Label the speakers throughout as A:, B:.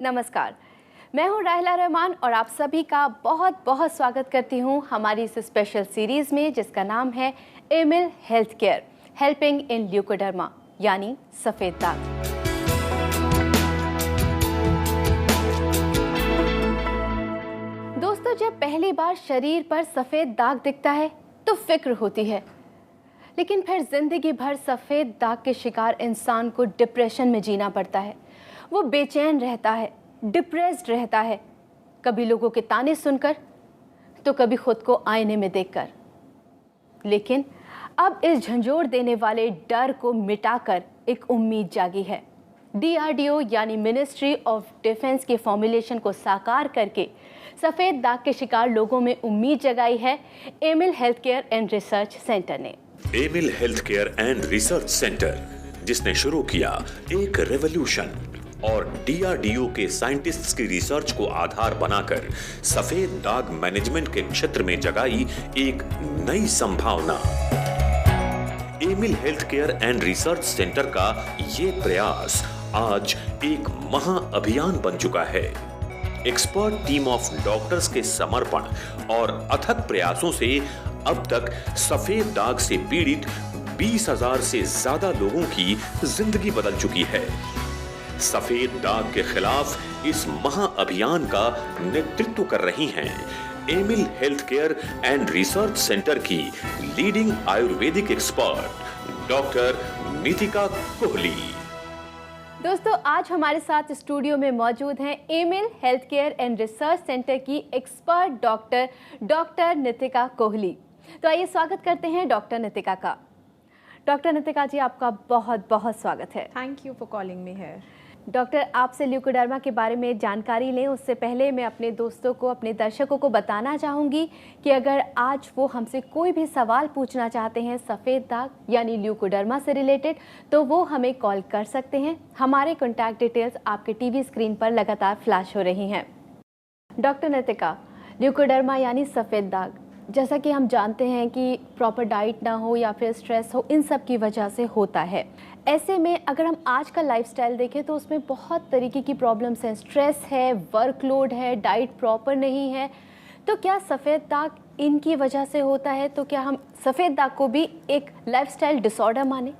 A: नमस्कार। मैं हूं राहिला रहमान और आप सभी का बहुत बहुत स्वागत करती हूं हमारी इस स्पेशल सीरीज में जिसका नाम है Emil health care helping in leucoderma यानी सफ़ेद दाग। दोस्तों, जब पहली बार शरीर पर सफ़ेद दाग दिखता है तो फिक्र होती है, लेकिन फिर जिंदगी भर सफ़ेद दाग के शिकार इंसान को डिप्रेशन में जीना पड़ता है। वो बेचैन रहता है, डिप्रेस्ड रहता है, कभी लोगों के ताने सुनकर तो कभी खुद को आईने में देखकर। लेकिन अब इस झंझोर देने वाले डर को मिटाकर एक उम्मीद जागी है। DRDO यानी मिनिस्ट्री ऑफ डिफेंस के फॉर्मुलेशन को साकार करके सफ़ेद दाग के शिकार लोगों में उम्मीद जगाई है Emil health care and research centre ने।
B: Aimil health care and research centre, जिसने शुरू किया एक रेवोल्यूशन और DRDO के साइंटिस्ट्स की रिसर्च को आधार बनाकर सफेद दाग मैनेजमेंट के क्षेत्र में जगाई एक नई संभावना। Emil health care and research centre का ये प्रयास आज एक महाअभियान बन चुका है। एक्सपर्ट टीम ऑफ डॉक्टर्स के समर्पण और अथक प्रयासों से अब तक सफेद दाग से पीड़ित 20,000 से ज्यादा लोगों की जिंदगी बदल चुकी है। सफेद दाग के खिलाफ इस महाअभियान का नेतृत्व कर रही हैं Emil health care and research centre की leading ayurvedic expert doctor Nitika Kohli.
A: दोस्तों, आज हमारे साथ स्टूडियो में मौजूद हैं Emil health care and research centre की एक्सपर्ट डॉक्टर नितिका कोहली। तो आइए स्वागत करते हैं डॉक्टर नितिका का। डॉक्टर नितिका जी, आपका बहुत बहुत स्वागत है।
C: Thank you for calling me here.
A: Doctor, आपसे ल्यूकोडर्मा के बारे में जानकारी लें उससे पहले मैं अपने दोस्तों को, अपने दर्शकों को बताना चाहूँगी कि अगर आज वो हमसे कोई भी सवाल पूछना चाहते हैं सफ़ेद दाग यानी ल्यूकोडर्मा से रिलेटेड, तो वो हमें कॉल कर सकते हैं। हमारे कॉन्टैक्ट डिटेल्स आपके टीवी स्क्रीन पर लगातार फ्लैश हो रही हैं। डॉक्टर नितिका, ल्यूकोडर्मा यानी सफ़ेद दाग, जैसा कि हम जानते हैं कि प्रॉपर डाइट ना हो या फिर स्ट्रेस हो, इन सब की वजह से होता है। ऐसे में अगर हम आज का लाइफस्टाइल देखें तो उसमें बहुत तरीके की प्रॉब्लम्स हैं। स्ट्रेस है, वर्कलोड है, डाइट प्रॉपर नहीं है। तो क्या सफ़ेद दाग इनकी वजह से होता है? तो क्या हम सफ़ेद दाग को भी एक लाइफस्टाइल डिसऑर्डर माने?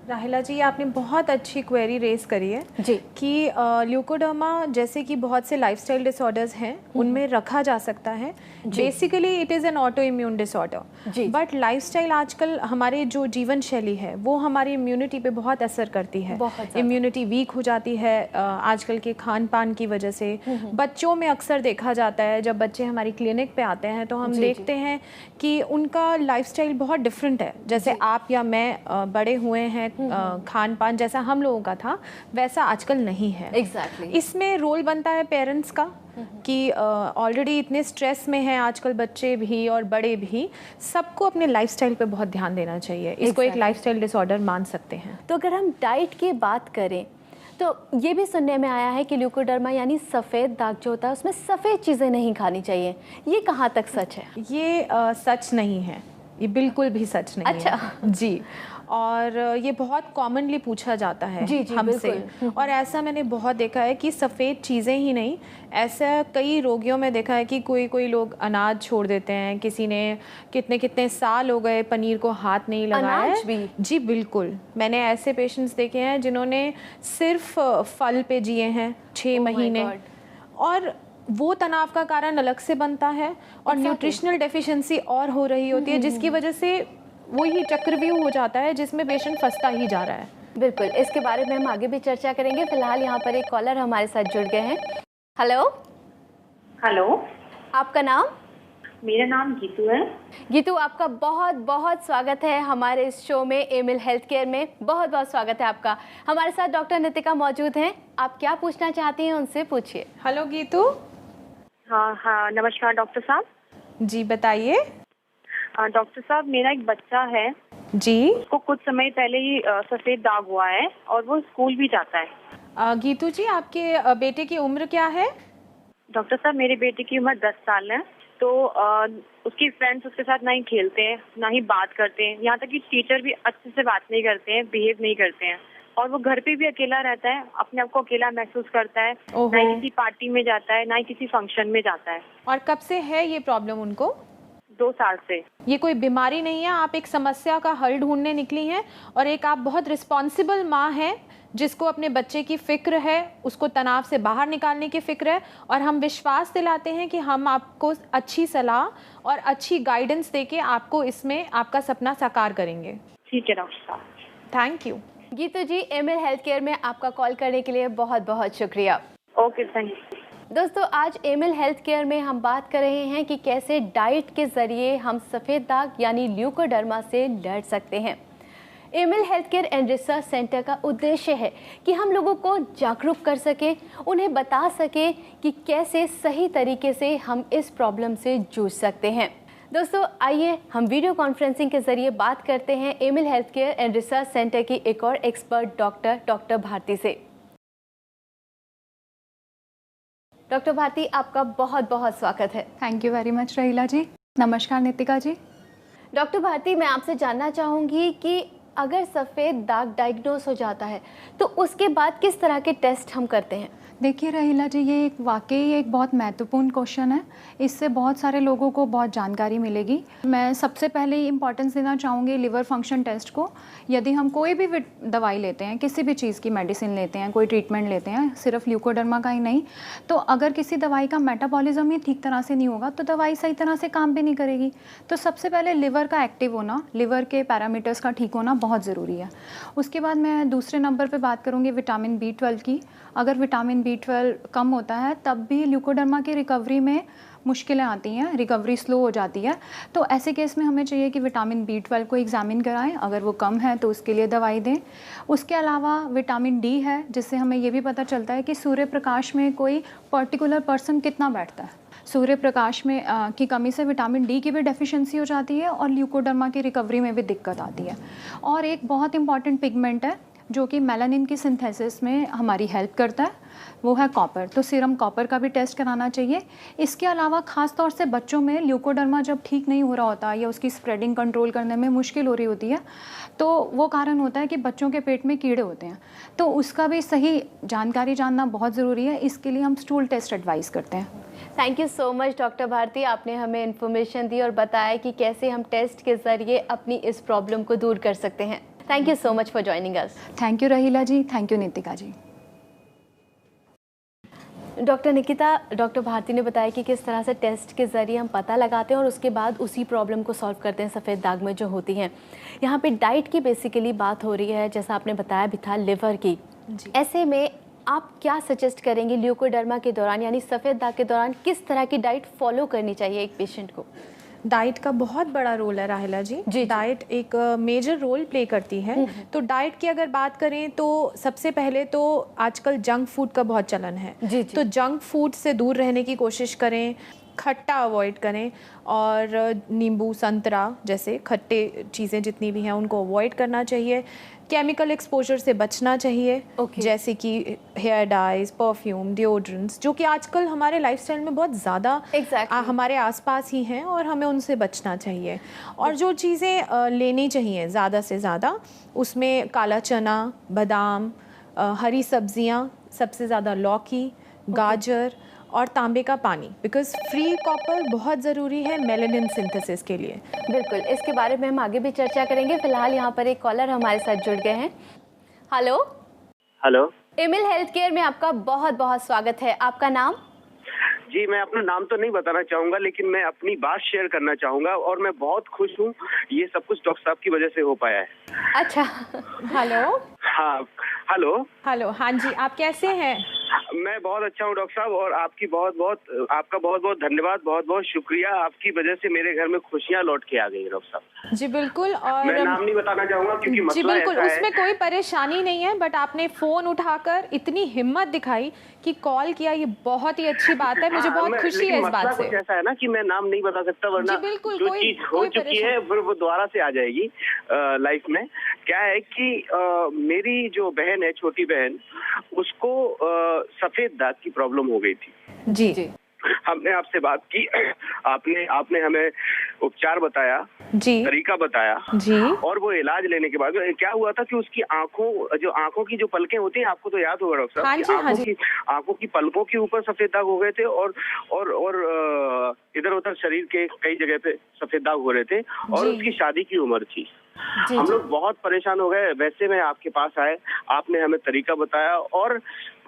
C: राहिला जी, आपने बहुत अच्छी क्वेरी रेज करी है
A: जी
C: कि ल्यूकोडर्मा जैसे कि बहुत से लाइफस्टाइल डिसऑर्डर्स हैं उनमें रखा जा सकता है। Basically it is an auto immune disorder, but lifestyle आजकल हमारे जो जीवन शैली है वो हमारी इम्यूनिटी पे बहुत असर करती है। इम्यूनिटी वीक हो जाती है आजकल के खान पान की वजह से। बच्चों में अक्सर देखा जाता है, जब बच्चे हमारी क्लिनिक पे आते हैं तो हम देखते हैं कि उनका लाइफस्टाइल बहुत डिफरेंट है। जैसे आप या मैं बड़े हुए हैं, खान पान जैसा हम लोगों का था वैसा आजकल नहीं है।
A: एग्जैक्टली।
C: इसमें रोल बनता है पेरेंट्स का कि ऑलरेडी इतने स्ट्रेस में हैं आजकल बच्चे भी और बड़े भी, सबको अपने लाइफस्टाइल पे बहुत ध्यान देना चाहिए। इसको एक लाइफस्टाइल डिसऑर्डर मान सकते हैं।
A: तो अगर हम डाइट की बात करें तो ये भी सुनने में आया है कि ल्यूकोडर्मा यानी सफ़ेद दाग जो होता है उसमें सफ़ेद चीज़ें नहीं खानी चाहिए। ये कहाँ तक सच है?
C: ये सच नहीं है, ये बिल्कुल भी सच नहीं
A: अच्छा
C: है जी। और ये बहुत कॉमनली पूछा जाता है
A: जी
C: हमसे, और ऐसा मैंने बहुत देखा है कि सफ़ेद चीज़ें ही नहीं, ऐसा कई रोगियों में देखा है कि कोई लोग अनाज छोड़ देते हैं। किसी ने कितने साल हो गए पनीर को हाथ नहीं लगाया
A: अनाज भी?
C: जी बिल्कुल। मैंने ऐसे पेशेंट्स देखे हैं जिन्होंने सिर्फ फल पे जिए हैं 6 महीने, और वो तनाव का कारण अलग से बनता है और न्यूट्रिशनल डेफिशिएंसी और हो रही होती है, जिसकी वजह से वही चक्रव्यूह हो जाता है जिसमें पेशेंट फंसता ही जा रहा है।
A: बिल्कुल, इसके बारे में हम आगे भी चर्चा करेंगे। फिलहाल यहाँ पर एक कॉलर हमारे साथ जुड़ गए हैं। हेलो। आपका नाम?
D: मेरा नाम गीतू है।
A: गीतू, आपका बहुत बहुत स्वागत है हमारे इस शो में एमिल हेल्थ केयर में। बहुत बहुत स्वागत है आपका। हमारे साथ डॉक्टर नितिका मौजूद हैं। आप क्या पूछना चाहती हैं उनसे पूछिए।
C: हेलो गीतू।
D: हाँ, नमस्कार डॉक्टर साहब।
C: जी बताइए।
D: डॉक्टर साहब, मेरा एक बच्चा है
C: जी।
D: उसको कुछ समय पहले ही सफ़ेद दाग हुआ है और वो स्कूल भी जाता है।
C: गीतू जी, आपके बेटे की उम्र क्या है?
D: डॉक्टर साहब, मेरे बेटे की उम्र 10 साल है। तो उसके फ्रेंड्स उसके साथ ना ही खेलते हैं, ना ही बात करते हैं। यहाँ तक कि टीचर भी अच्छे से बात नहीं करते हैं, बिहेव नहीं करते हैं। और वो घर पे भी अकेला रहता है, अपने आप को अकेला महसूस करता है,
C: ओहो।
D: ना ही किसी पार्टी में जाता है, ना ही किसी फंक्शन में जाता है।
C: और कब से है ये प्रॉब्लम उनको?
D: 2 साल से।
C: ये कोई बीमारी नहीं है, आप एक समस्या का हल ढूंढने निकली हैं और एक आप बहुत रिस्पॉन्सिबल माँ हैं जिसको अपने बच्चे की फिक्र है, उसको तनाव से बाहर निकालने की फिक्र है, और हम विश्वास दिलाते हैं कि हम आपको अच्छी सलाह और अच्छी गाइडेंस देके आपको इसमें आपका सपना साकार करेंगे।
D: ठीक है डॉक्टर साहब,
C: thank you.
A: Geetu ji, Emil health care में आपका कॉल करने के लिए बहुत बहुत शुक्रिया।
D: Okay, thank you.
A: दोस्तों, आज एमिल हेल्थ केयर में हम बात कर रहे हैं कि कैसे डाइट के ज़रिए हम सफ़ेद दाग यानी ल्यूकोडर्मा से लड़ सकते हैं। Emil health care and research centre का उद्देश्य है कि हम लोगों को जागरूक कर सके, उन्हें बता सके कि कैसे सही तरीके से हम इस प्रॉब्लम से जूझ सकते हैं। दोस्तों, आइए हम वीडियो कॉन्फ्रेंसिंग के ज़रिए बात करते हैं Emil health care and research centre की एक और एक्सपर्ट डॉक्टर भारती से। डॉक्टर भारती, आपका बहुत बहुत स्वागत है।
E: थैंक यू वेरी मच रहीला जी। नमस्कार नितिका जी।
A: डॉक्टर भारती, मैं आपसे जानना चाहूँगी कि अगर सफ़ेद दाग डायग्नोस हो जाता है तो उसके बाद किस तरह के टेस्ट हम करते हैं?
E: देखिए रहीला जी, ये एक वाकई एक बहुत महत्वपूर्ण क्वेश्चन है। इससे बहुत सारे लोगों को बहुत जानकारी मिलेगी। मैं सबसे पहले इम्पॉर्टेंस देना चाहूँगी लिवर फंक्शन टेस्ट को। यदि हम कोई भी दवाई लेते हैं, किसी भी चीज़ की मेडिसिन लेते हैं, कोई ट्रीटमेंट लेते हैं, सिर्फ ल्यूकोडर्मा का ही नहीं, तो अगर किसी दवाई का मेटाबॉलिज्म ही ठीक तरह से नहीं होगा तो दवाई सही तरह से काम भी नहीं करेगी। तो सबसे पहले लिवर का एक्टिव होना, लिवर के पैरामीटर्स का ठीक होना बहुत ज़रूरी है। उसके बाद मैं दूसरे नंबर पर बात करूँगी विटामिन B12 की। अगर विटामिन B12 कम होता है तब भी ल्यूकोडर्मा की रिकवरी में मुश्किलें आती हैं, रिकवरी स्लो हो जाती है। तो ऐसे केस में हमें चाहिए कि विटामिन B12 को एग्जामिन कराएं। अगर वो कम है तो उसके लिए दवाई दें। उसके अलावा विटामिन D है, जिससे हमें ये भी पता चलता है कि सूर्य प्रकाश में कोई पर्टिकुलर पर्सन कितना बैठता है। सूर्य प्रकाश में की कमी से विटामिन D की भी डेफिशिएंसी हो जाती है और ल्यूकोडर्मा की रिकवरी में भी दिक्कत आती है। और एक बहुत इंपॉर्टेंट पिगमेंट है जो कि मेलानिन की सिंथेसिस में हमारी हेल्प करता है, वो है कॉपर। तो सीरम कॉपर का भी टेस्ट कराना चाहिए। इसके अलावा ख़ास तौर से बच्चों में ल्यूकोडर्मा जब ठीक नहीं हो रहा होता या उसकी स्प्रेडिंग कंट्रोल करने में मुश्किल हो रही होती है, तो वो कारण होता है कि बच्चों के पेट में कीड़े होते हैं। तो उसका भी सही जानकारी जानना बहुत ज़रूरी है। इसके लिए हम स्टूल टेस्ट एडवाइस करते हैं।
A: Thank you so much doctor Bharti, आपने हमें इन्फॉर्मेशन दी और बताया कि कैसे हम टेस्ट के ज़रिए अपनी इस प्रॉब्लम को दूर कर सकते हैं। Thank you so much for joining us.
E: Thank you Raheela ji, thank you Nitika ji.
A: Doctor Nikita, doctor Bharti ने बताया कि किस तरह से टेस्ट के ज़रिए हम पता लगाते हैं और उसके बाद उसी प्रॉब्लम को सॉल्व करते हैं सफ़ेद दाग में जो होती हैं। यहाँ पे डाइट की बेसिकली बात हो रही है, जैसा आपने बताया भी था लिवर की। ऐसे में आप क्या सजेस्ट करेंगे ल्यूकोडर्मा के दौरान यानी सफ़ेद दाग के दौरान किस तरह की डाइट फॉलो करनी चाहिए एक पेशेंट को?
C: डाइट का बहुत बड़ा रोल है राहिला जी। डाइट एक मेजर रोल प्ले करती है। तो डाइट की अगर बात करें तो सबसे पहले तो आजकल जंक फूड का बहुत चलन है। तो जंक फूड से दूर रहने की कोशिश करें, खट्टा अवॉइड करें और नींबू संतरा जैसे खट्टे चीज़ें जितनी भी हैं उनको अवॉइड करना चाहिए। केमिकल एक्सपोजर से बचना चाहिए, जैसे कि हेयर डाइज, परफ्यूम, डिओड्रेंट्स, जो कि आजकल हमारे लाइफस्टाइल में बहुत ज़्यादा हमारे आसपास ही हैं और हमें उनसे बचना चाहिए। और जो चीज़ें लेनी चाहिए ज़्यादा से ज़्यादा, उसमें काला चना, बादाम, हरी सब्जियां, सबसे ज़्यादा लौकी, गाजर और तांबे का पानी, बिकॉज फ्री कॉपर बहुत ज़रूरी है मेलानिन सिंथेसिस के लिए।
A: बिल्कुल, इसके बारे में हम आगे भी चर्चा करेंगे। फिलहाल यहाँ पर एक कॉलर हमारे साथ जुड़ गए हैं। Hello
F: hello,
A: Emil health care में आपका बहुत बहुत स्वागत है। आपका नाम?
F: जी, मैं अपना नाम तो नहीं बताना चाहूँगा, लेकिन मैं अपनी बात शेयर करना चाहूँगा और मैं बहुत खुश हूँ। ये सब कुछ डॉक्टर साहब की वजह से हो पाया है।
A: अच्छा,
C: हेलो।
F: हाँ, हेलो।
C: हाँ जी, आप कैसे हैं?
F: मैं बहुत अच्छा हूँ डॉक्टर साहब, और आपका बहुत बहुत धन्यवाद, बहुत बहुत शुक्रिया। आपकी वजह से मेरे घर में खुशियाँ लौट के आ गई डॉक्टर साहब।
C: जी बिल्कुल। और
F: मैं नाम नहीं बताना चाहूँगा क्योंकि मसला
C: जी बिल्कुल,
F: ऐसा है।
C: उसमें कोई परेशानी नहीं है, बट आपने फ़ोन उठाकर इतनी हिम्मत दिखाई कि कॉल किया, ये बहुत ही अच्छी बात है। मुझे बहुत खुशी है इस बात से।
F: ऐसा है ना कि मैं नाम नहीं बता सकता, वरना जो चीज हो चुकी है फिर वो दोबारा से आ जाएगी लाइफ में। क्या है कि मेरी जो बहन है, छोटी बहन, उसको सफेद दाग की प्रॉब्लम हो गई थी।
C: जी।
F: हमने आपसे बात की, आपने हमें उपचार बताया, तरीका बताया
C: जी।
F: और वो इलाज लेने के बाद क्या हुआ था कि उसकी आंखों की जो पलकें होती हैं, आपको तो याद होगा डॉक्टर साहब, आंखों की पलकों के ऊपर सफेद दाग हो गए थे और इधर उधर शरीर के कई जगह पे सफेद दाग हो रहे थे और उसकी शादी की उम्र थी। हम लोग बहुत परेशान हो गए। वैसे में आपके पास आए, आपने हमें तरीका बताया और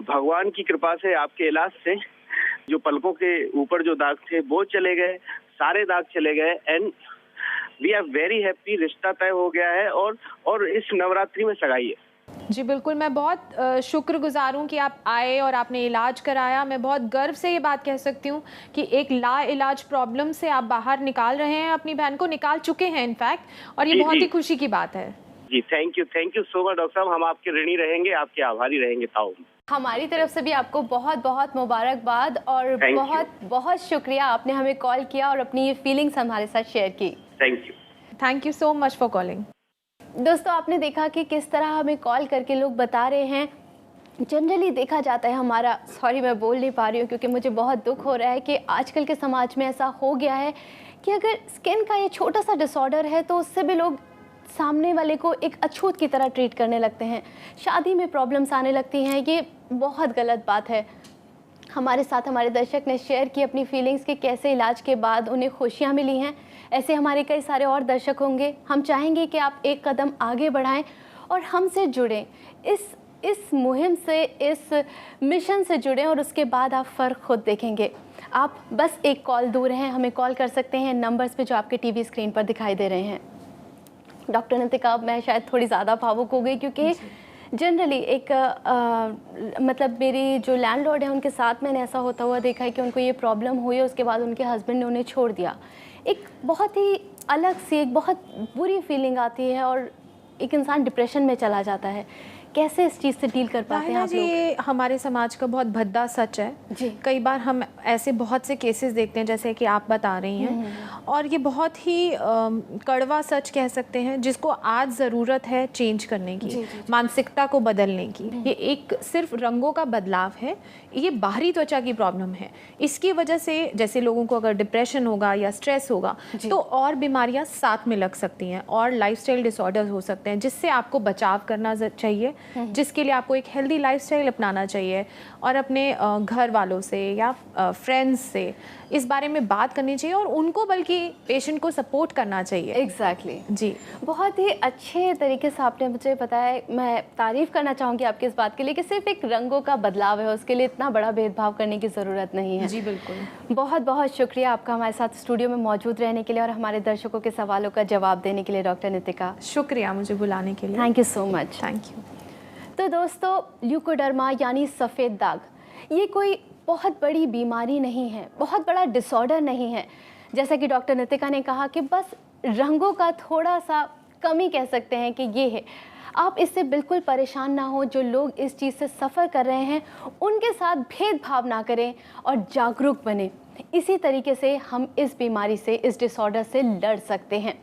F: भगवान की कृपा से आपके इलाज से जो पलकों के ऊपर जो दाग थे वो चले गए, सारे दाग चले गए and we are very happy. रिश्ता तय हो गया है और इस नवरात्रि में सगाई है।
C: जी बिल्कुल, मैं बहुत शुक्रगुजार हूँ कि आप आए और आपने इलाज कराया। मैं बहुत गर्व से ये बात कह सकती हूँ कि एक लाइलाज प्रॉब्लम से आप बाहर निकाल रहे हैं, अपनी बहन को निकाल चुके हैं इनफैक्ट, और ये बहुत ही खुशी की बात है।
F: जी thank you so much doctor साहब, हम आपके ऋणी रहेंगे, आपके आभारी रहेंगे। ताऊ
A: हमारी तरफ से भी आपको बहुत बहुत मुबारकबाद और बहुत बहुत शुक्रिया, आपने हमें कॉल किया और अपनी ये फीलिंग्स हमारे साथ शेयर की।
C: Thank you so much for calling.
A: दोस्तों, आपने देखा कि किस तरह हमें कॉल करके लोग बता रहे हैं। जनरली देखा जाता है हमारा, सॉरी मैं बोल नहीं पा रही हूँ क्योंकि मुझे बहुत दुख हो रहा है कि आजकल के समाज में ऐसा हो गया है कि अगर स्किन का ये छोटा सा डिसऑर्डर है तो उससे भी लोग सामने वाले को एक अछूत की तरह ट्रीट करने लगते हैं, शादी में प्रॉब्लम्स आने लगती हैं। ये बहुत गलत बात है। हमारे साथ हमारे दर्शक ने शेयर की अपनी फीलिंग्स कि कैसे इलाज के बाद उन्हें खुशियाँ मिली हैं। ऐसे हमारे कई सारे और दर्शक होंगे। हम चाहेंगे कि आप एक कदम आगे बढ़ाएं और हमसे जुड़ें, इस मुहिम से, इस मिशन से जुड़ें और उसके बाद आप फ़र्क खुद देखेंगे। आप बस एक कॉल दूर हैं, हमें कॉल कर सकते हैं नंबर्स पे जो आपके टीवी स्क्रीन पर दिखाई दे रहे हैं। डॉक्टर नितिका, मैं शायद थोड़ी ज़्यादा भावुक हो गई क्योंकि जनरली एक मतलब मेरी जो लैंडलॉर्ड है उनके साथ मैंने ऐसा होता हुआ देखा है कि उनको ये प्रॉब्लम हुई, उसके बाद उनके हस्बैंड ने उन्हें छोड़ दिया। एक बहुत ही अलग सी, एक बहुत बुरी फीलिंग आती है और एक इंसान डिप्रेशन में चला जाता है। कैसे इस चीज़ से डील कर पाते हैं आप लोग?
C: ये हमारे समाज का बहुत भद्दा सच है जी। कई बार हम ऐसे बहुत से केसेस देखते हैं जैसे कि आप बता रही हैं, और ये बहुत ही कड़वा सच कह सकते हैं जिसको आज ज़रूरत है चेंज करने की, जी। मानसिकता को बदलने की। ये एक सिर्फ रंगों का बदलाव है, ये बाहरी त्वचा की प्रॉब्लम है। इसकी वजह से जैसे लोगों को अगर डिप्रेशन होगा या स्ट्रेस होगा तो और बीमारियां साथ में लग सकती हैं और लाइफस्टाइल डिसऑर्डर्स हो सकते हैं, जिससे आपको बचाव करना चाहिए, जिसके लिए आपको एक हेल्दी लाइफस्टाइल अपनाना चाहिए और अपने घर वालों से या फ्रेंड्स से इस बारे में बात करनी चाहिए और उनको बल्कि पेशेंट को सपोर्ट करना चाहिए।
A: एग्जैक्टली
C: जी,
A: बहुत ही अच्छे तरीके से आपने मुझे बताया। मैं तारीफ़ करना चाहूँगी आपकी इस बात के लिए कि सिर्फ एक रंगों का बदलाव है, उसके लिए इतना बड़ा भेदभाव करने की ज़रूरत नहीं है।
C: जी बिल्कुल।
A: बहुत बहुत शुक्रिया आपका हमारे साथ स्टूडियो में मौजूद रहने के लिए और हमारे दर्शकों के सवालों का जवाब देने के लिए डॉक्टर नितिका।
C: शुक्रिया मुझे बुलाने के लिए।
A: Thank you so much.
C: Thank you.
A: तो दोस्तों, ल्यूकोडर्मा यानी सफ़ेद दाग, ये कोई बहुत बड़ी बीमारी नहीं है, बहुत बड़ा डिसऑर्डर नहीं है। जैसा कि डॉक्टर नितिका ने कहा कि बस रंगों का थोड़ा सा कमी कह सकते हैं कि ये है। आप इससे बिल्कुल परेशान ना हो। जो लोग इस चीज़ से सफ़र कर रहे हैं उनके साथ भेदभाव ना करें और जागरूक बने। इसी तरीके से हम इस बीमारी से, इस डिसऑर्डर से लड़ सकते हैं।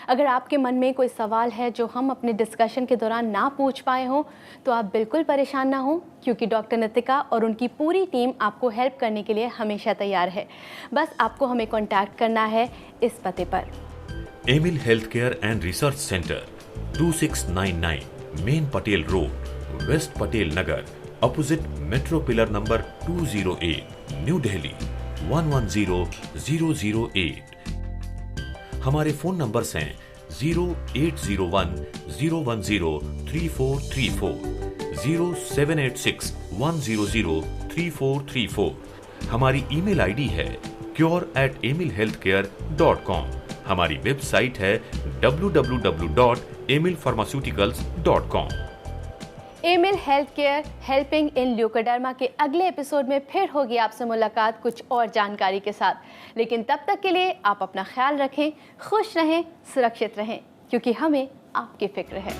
A: अगर आपके मन में कोई सवाल है जो हम अपने डिस्कशन के दौरान ना पूछ पाए हों तो आप बिल्कुल परेशान ना हो, क्योंकि डॉक्टर नितिका और उनकी पूरी टीम आपको हेल्प करने के लिए हमेशा तैयार है। बस आपको हमें कांटेक्ट करना है इस पते पर।
B: Emil health care and research centre, 2699 main Patel road, west Patel Nagar, opposite metro pillar number 208, new Delhi 110008। हमारे फोन नंबर्स हैं 0801-010-3434, 0786-100-3434। हमारी ईमेल आईडी है cure@emilhealthcare.com। हमारी वेबसाइट है www.emilpharmaceuticals.com।
A: Emil health care helping in leukoderma के अगले एपिसोड में फिर होगी आपसे मुलाकात कुछ और जानकारी के साथ। लेकिन तब तक के लिए आप अपना ख्याल रखें, खुश रहें, सुरक्षित रहें, क्योंकि हमें आपकी फिक्र है।